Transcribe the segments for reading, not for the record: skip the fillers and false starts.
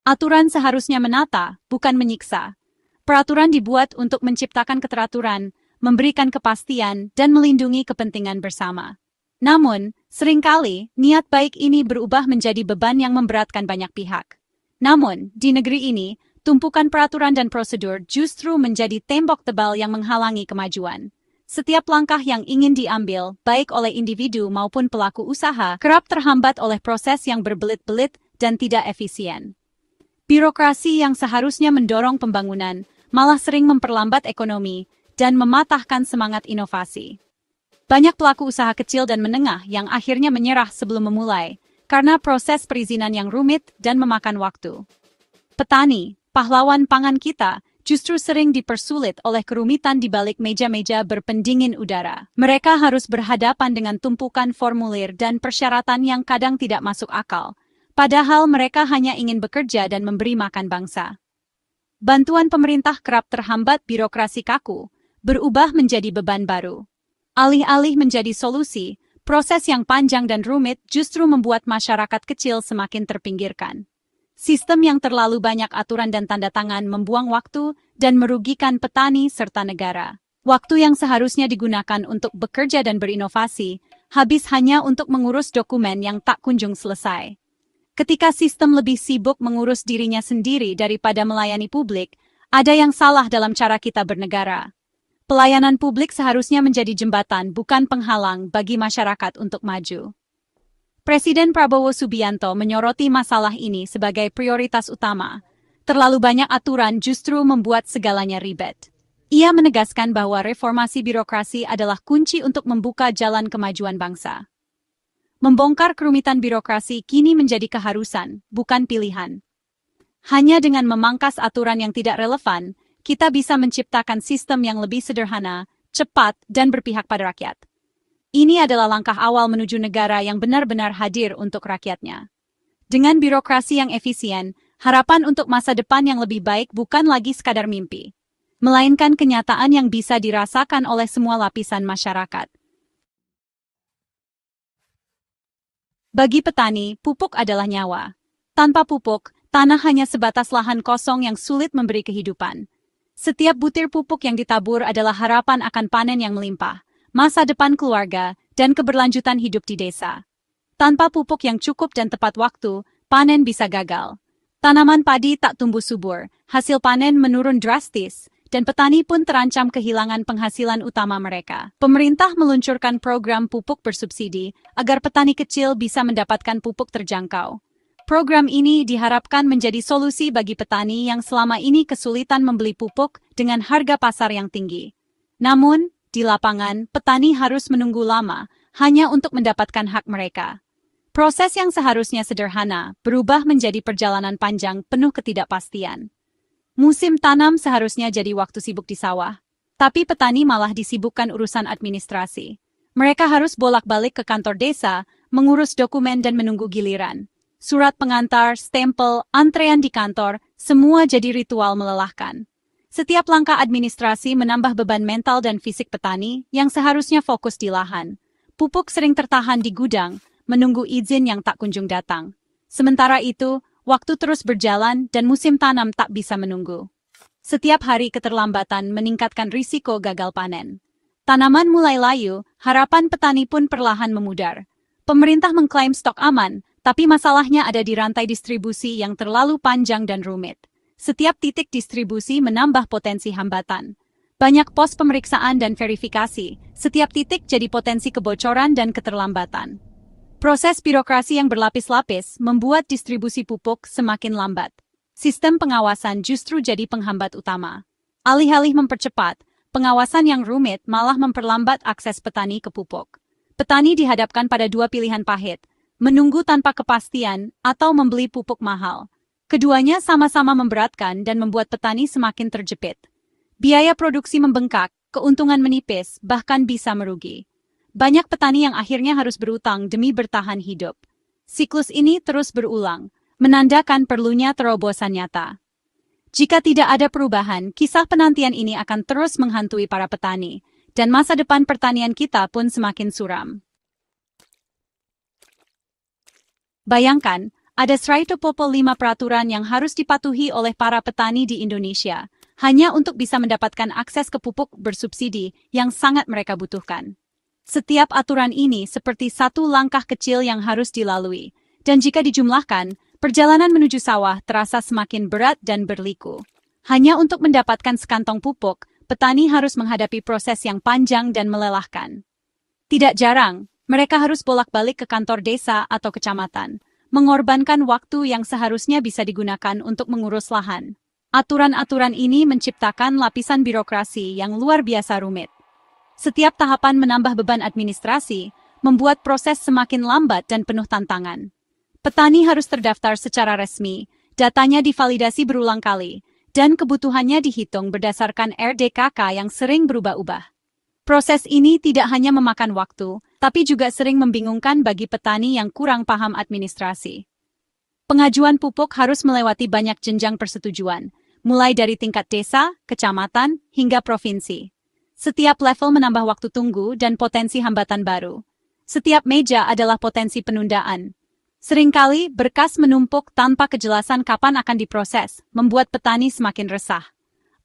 Aturan seharusnya menata, bukan menyiksa. Peraturan dibuat untuk menciptakan keteraturan, memberikan kepastian, dan melindungi kepentingan bersama. Namun, seringkali, niat baik ini berubah menjadi beban yang memberatkan banyak pihak. Namun, di negeri ini, tumpukan peraturan dan prosedur justru menjadi tembok tebal yang menghalangi kemajuan. Setiap langkah yang ingin diambil, baik oleh individu maupun pelaku usaha, kerap terhambat oleh proses yang berbelit-belit dan tidak efisien. Birokrasi yang seharusnya mendorong pembangunan, malah sering memperlambat ekonomi dan mematahkan semangat inovasi. Banyak pelaku usaha kecil dan menengah yang akhirnya menyerah sebelum memulai, karena proses perizinan yang rumit dan memakan waktu. Petani, pahlawan pangan kita, justru sering dipersulit oleh kerumitan di balik meja-meja berpendingin udara. Mereka harus berhadapan dengan tumpukan formulir dan persyaratan yang kadang tidak masuk akal, padahal mereka hanya ingin bekerja dan memberi makan bangsa. Bantuan pemerintah kerap terhambat birokrasi kaku, berubah menjadi beban baru. Alih-alih menjadi solusi, proses yang panjang dan rumit justru membuat masyarakat kecil semakin terpinggirkan. Sistem yang terlalu banyak aturan dan tanda tangan membuang waktu dan merugikan petani serta negara. Waktu yang seharusnya digunakan untuk bekerja dan berinovasi, habis hanya untuk mengurus dokumen yang tak kunjung selesai. Ketika sistem lebih sibuk mengurus dirinya sendiri daripada melayani publik, ada yang salah dalam cara kita bernegara. Pelayanan publik seharusnya menjadi jembatan, bukan penghalang bagi masyarakat untuk maju. Presiden Prabowo Subianto menyoroti masalah ini sebagai prioritas utama. Terlalu banyak aturan justru membuat segalanya ribet. Ia menegaskan bahwa reformasi birokrasi adalah kunci untuk membuka jalan kemajuan bangsa. Membongkar kerumitan birokrasi kini menjadi keharusan, bukan pilihan. Hanya dengan memangkas aturan yang tidak relevan, kita bisa menciptakan sistem yang lebih sederhana, cepat, dan berpihak pada rakyat. Ini adalah langkah awal menuju negara yang benar-benar hadir untuk rakyatnya. Dengan birokrasi yang efisien, harapan untuk masa depan yang lebih baik bukan lagi sekadar mimpi, melainkan kenyataan yang bisa dirasakan oleh semua lapisan masyarakat. Bagi petani, pupuk adalah nyawa. Tanpa pupuk, tanah hanya sebatas lahan kosong yang sulit memberi kehidupan. Setiap butir pupuk yang ditabur adalah harapan akan panen yang melimpah, masa depan keluarga, dan keberlanjutan hidup di desa. Tanpa pupuk yang cukup dan tepat waktu, panen bisa gagal. Tanaman padi tak tumbuh subur, hasil panen menurun drastis, dan petani pun terancam kehilangan penghasilan utama mereka. Pemerintah meluncurkan program pupuk bersubsidi agar petani kecil bisa mendapatkan pupuk terjangkau. Program ini diharapkan menjadi solusi bagi petani yang selama ini kesulitan membeli pupuk dengan harga pasar yang tinggi. Namun, di lapangan, petani harus menunggu lama hanya untuk mendapatkan hak mereka. Proses yang seharusnya sederhana berubah menjadi perjalanan panjang penuh ketidakpastian. Musim tanam seharusnya jadi waktu sibuk di sawah, tapi petani malah disibukkan urusan administrasi. Mereka harus bolak-balik ke kantor desa, mengurus dokumen dan menunggu giliran. Surat pengantar, stempel, antrean di kantor, semua jadi ritual melelahkan. Setiap langkah administrasi menambah beban mental dan fisik petani yang seharusnya fokus di lahan. Pupuk sering tertahan di gudang, menunggu izin yang tak kunjung datang. Sementara itu, waktu terus berjalan dan musim tanam tak bisa menunggu. Setiap hari keterlambatan meningkatkan risiko gagal panen. Tanaman mulai layu, harapan petani pun perlahan memudar. Pemerintah mengklaim stok aman, tapi masalahnya ada di rantai distribusi yang terlalu panjang dan rumit. Setiap titik distribusi menambah potensi hambatan. Banyak pos pemeriksaan dan verifikasi, setiap titik jadi potensi kebocoran dan keterlambatan. Proses birokrasi yang berlapis-lapis membuat distribusi pupuk semakin lambat. Sistem pengawasan justru jadi penghambat utama. Alih-alih mempercepat, pengawasan yang rumit malah memperlambat akses petani ke pupuk. Petani dihadapkan pada dua pilihan pahit, menunggu tanpa kepastian, atau membeli pupuk mahal. Keduanya sama-sama memberatkan dan membuat petani semakin terjepit. Biaya produksi membengkak, keuntungan menipis, bahkan bisa merugi. Banyak petani yang akhirnya harus berutang demi bertahan hidup. Siklus ini terus berulang, menandakan perlunya terobosan nyata. Jika tidak ada perubahan, kisah penantian ini akan terus menghantui para petani, dan masa depan pertanian kita pun semakin suram. Bayangkan, Ada 145 peraturan yang harus dipatuhi oleh para petani di Indonesia, hanya untuk bisa mendapatkan akses ke pupuk bersubsidi yang sangat mereka butuhkan. Setiap aturan ini seperti satu langkah kecil yang harus dilalui, dan jika dijumlahkan, perjalanan menuju sawah terasa semakin berat dan berliku. Hanya untuk mendapatkan sekantong pupuk, petani harus menghadapi proses yang panjang dan melelahkan. Tidak jarang, mereka harus bolak-balik ke kantor desa atau kecamatan, mengorbankan waktu yang seharusnya bisa digunakan untuk mengurus lahan. Aturan-aturan ini menciptakan lapisan birokrasi yang luar biasa rumit. Setiap tahapan menambah beban administrasi, membuat proses semakin lambat dan penuh tantangan. Petani harus terdaftar secara resmi, datanya divalidasi berulang kali, dan kebutuhannya dihitung berdasarkan RDKK yang sering berubah-ubah. Proses ini tidak hanya memakan waktu, tapi juga sering membingungkan bagi petani yang kurang paham administrasi. Pengajuan pupuk harus melewati banyak jenjang persetujuan, mulai dari tingkat desa, kecamatan, hingga provinsi. Setiap level menambah waktu tunggu dan potensi hambatan baru. Setiap meja adalah potensi penundaan. Seringkali berkas menumpuk tanpa kejelasan kapan akan diproses, membuat petani semakin resah.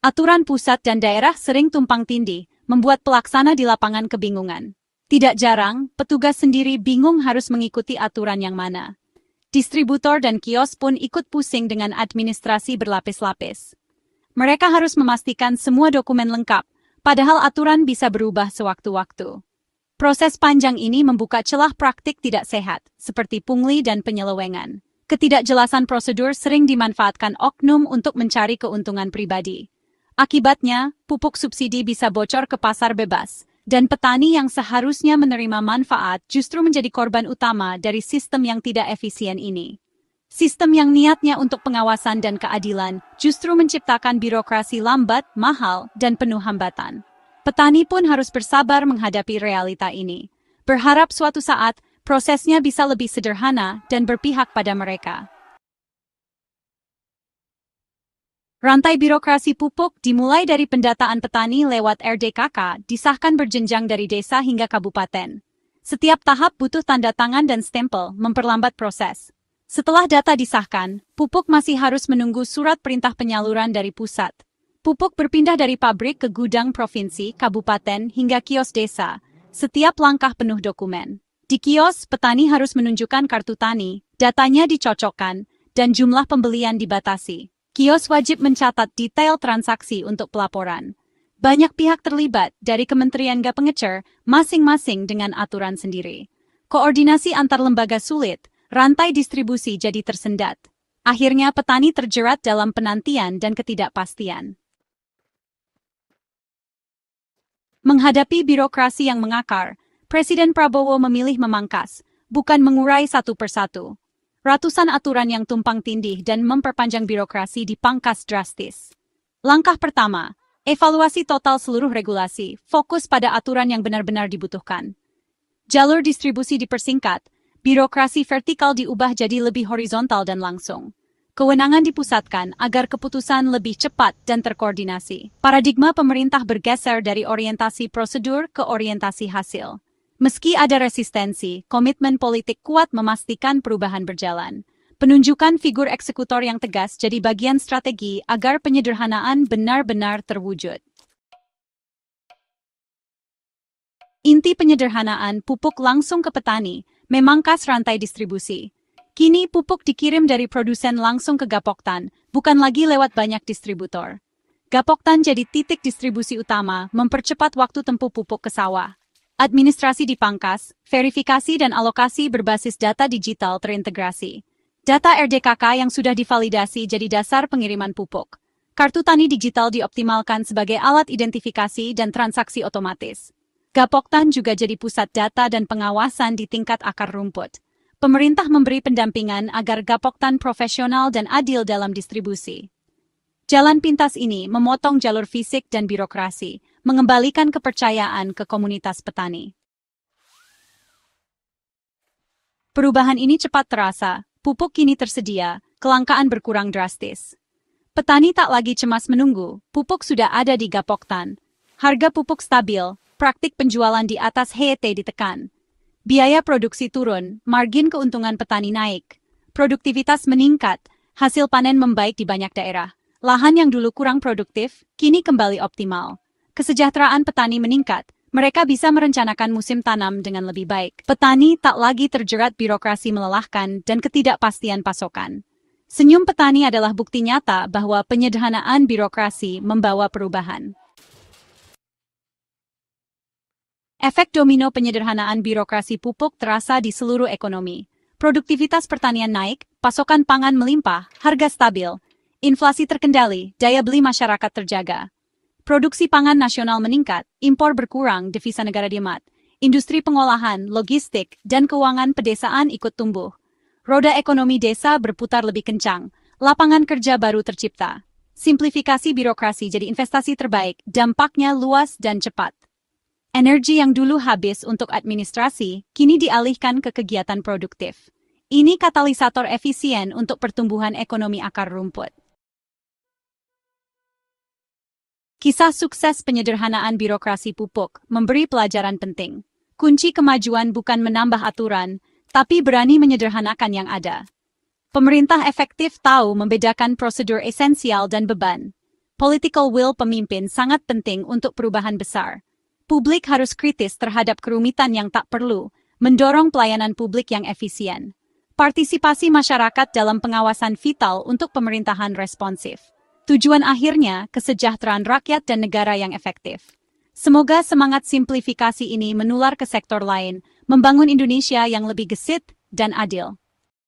Aturan pusat dan daerah sering tumpang tindih, membuat pelaksana di lapangan kebingungan. Tidak jarang, petugas sendiri bingung harus mengikuti aturan yang mana. Distributor dan kios pun ikut pusing dengan administrasi berlapis-lapis. Mereka harus memastikan semua dokumen lengkap, padahal aturan bisa berubah sewaktu-waktu. Proses panjang ini membuka celah praktik tidak sehat, seperti pungli dan penyelewengan. Ketidakjelasan prosedur sering dimanfaatkan oknum untuk mencari keuntungan pribadi. Akibatnya, pupuk subsidi bisa bocor ke pasar bebas, dan petani yang seharusnya menerima manfaat justru menjadi korban utama dari sistem yang tidak efisien ini. Sistem yang niatnya untuk pengawasan dan keadilan justru menciptakan birokrasi lambat, mahal, dan penuh hambatan. Petani pun harus bersabar menghadapi realita ini. Berharap suatu saat, prosesnya bisa lebih sederhana dan berpihak pada mereka. Rantai birokrasi pupuk dimulai dari pendataan petani lewat RDKK, disahkan berjenjang dari desa hingga kabupaten. Setiap tahap butuh tanda tangan dan stempel, memperlambat proses. Setelah data disahkan, pupuk masih harus menunggu surat perintah penyaluran dari pusat. Pupuk berpindah dari pabrik ke gudang provinsi, kabupaten, hingga kios desa. Setiap langkah penuh dokumen. Di kios, petani harus menunjukkan kartu tani, datanya dicocokkan, dan jumlah pembelian dibatasi. Kios wajib mencatat detail transaksi untuk pelaporan. Banyak pihak terlibat, dari Kementerian Gapengecer, masing-masing dengan aturan sendiri. Koordinasi antar lembaga sulit, rantai distribusi jadi tersendat. Akhirnya petani terjerat dalam penantian dan ketidakpastian. Menghadapi birokrasi yang mengakar, Presiden Prabowo memilih memangkas, bukan mengurai satu persatu. Ratusan aturan yang tumpang tindih dan memperpanjang birokrasi dipangkas drastis. Langkah pertama, evaluasi total seluruh regulasi, fokus pada aturan yang benar-benar dibutuhkan. Jalur distribusi dipersingkat, birokrasi vertikal diubah jadi lebih horizontal dan langsung. Kewenangan dipusatkan agar keputusan lebih cepat dan terkoordinasi. Paradigma pemerintah bergeser dari orientasi prosedur ke orientasi hasil. Meski ada resistensi, komitmen politik kuat memastikan perubahan berjalan. Penunjukan figur eksekutor yang tegas jadi bagian strategi agar penyederhanaan benar-benar terwujud. Inti penyederhanaan pupuk langsung ke petani, memangkas rantai distribusi. Kini pupuk dikirim dari produsen langsung ke Gapoktan, bukan lagi lewat banyak distributor. Gapoktan jadi titik distribusi utama, mempercepat waktu tempuh pupuk ke sawah. Administrasi dipangkas, verifikasi dan alokasi berbasis data digital terintegrasi. Data RDKK yang sudah divalidasi jadi dasar pengiriman pupuk. Kartu tani digital dioptimalkan sebagai alat identifikasi dan transaksi otomatis. Gapoktan juga jadi pusat data dan pengawasan di tingkat akar rumput. Pemerintah memberi pendampingan agar Gapoktan profesional dan adil dalam distribusi. Jalan pintas ini memotong jalur fisik dan birokrasi, mengembalikan kepercayaan ke komunitas petani. Perubahan ini cepat terasa, pupuk kini tersedia, kelangkaan berkurang drastis. Petani tak lagi cemas menunggu, pupuk sudah ada di Gapoktan. Harga pupuk stabil, praktik penjualan di atas HET ditekan. Biaya produksi turun, margin keuntungan petani naik. produktivitas meningkat, hasil panen membaik di banyak daerah. Lahan yang dulu kurang produktif, kini kembali optimal. Kesejahteraan petani meningkat, mereka bisa merencanakan musim tanam dengan lebih baik. Petani tak lagi terjerat birokrasi melelahkan dan ketidakpastian pasokan. Senyum petani adalah bukti nyata bahwa penyederhanaan birokrasi membawa perubahan. Efek domino penyederhanaan birokrasi pupuk terasa di seluruh ekonomi. Produktivitas pertanian naik, pasokan pangan melimpah, harga stabil, inflasi terkendali, daya beli masyarakat terjaga. Produksi pangan nasional meningkat, impor berkurang, devisa negara dihemat. Industri pengolahan, logistik, dan keuangan pedesaan ikut tumbuh. Roda ekonomi desa berputar lebih kencang, lapangan kerja baru tercipta. Simplifikasi birokrasi jadi investasi terbaik, dampaknya luas dan cepat. Energi yang dulu habis untuk administrasi, kini dialihkan ke kegiatan produktif. Ini katalisator efisien untuk pertumbuhan ekonomi akar rumput. Kisah sukses penyederhanaan birokrasi pupuk memberi pelajaran penting. Kunci kemajuan bukan menambah aturan, tapi berani menyederhanakan yang ada. Pemerintah efektif tahu membedakan prosedur esensial dan beban. Political will pemimpin sangat penting untuk perubahan besar. Publik harus kritis terhadap kerumitan yang tak perlu, mendorong pelayanan publik yang efisien. Partisipasi masyarakat dalam pengawasan vital untuk pemerintahan responsif. Tujuan akhirnya, kesejahteraan rakyat dan negara yang efektif. Semoga semangat simplifikasi ini menular ke sektor lain, membangun Indonesia yang lebih gesit dan adil.